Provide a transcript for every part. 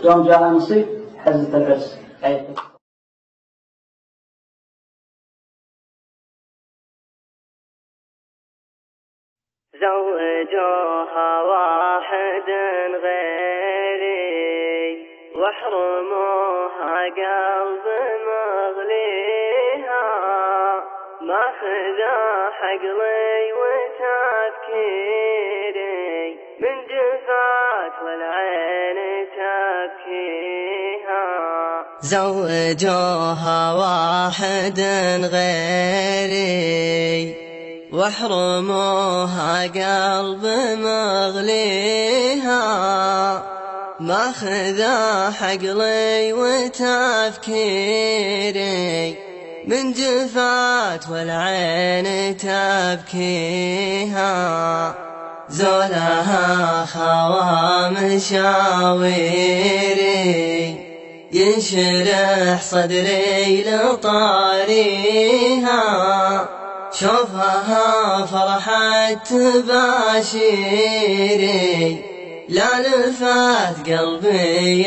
يوم جاء نصيب حزة العرس. زوجوها واحد غيري واحرموها قلب مغليها، ماخذا حقلي وتفكيري من جفات والعين تبكيها. زوجوها واحد غيري واحرموها قلب مغليها، ماخذا حقلي وتفكيري من جفات والعين تبكيها. زولها خوى مشاويري ينشرح صدري لطاريها، شوفها فرحة تباشيري لا لفات قلبي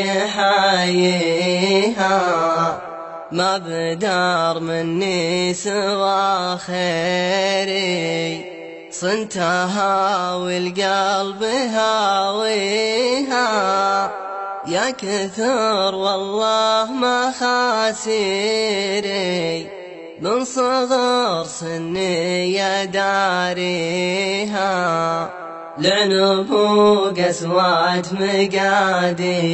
يحييها. ما بدار مني سوى خيري صنتها والقلب هاويها، يا كثر والله ما خاسيري من صغر سني يا داريها. لعنب وقسوة مقاديري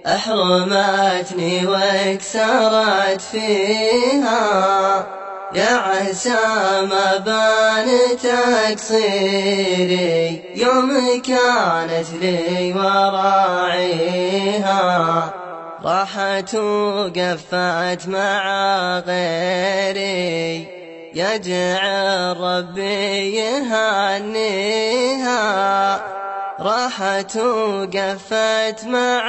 أحرمتني واكسرت فيها، يا عسى ما بان تقصيري يوم كانت لي وراعيها. راحت وقفت مع غيري يجعل ربي يهنيها، راحت وقفت مع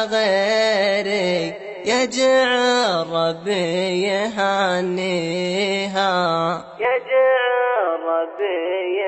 غيري يجعل ربي يهنيها، يجعل ربي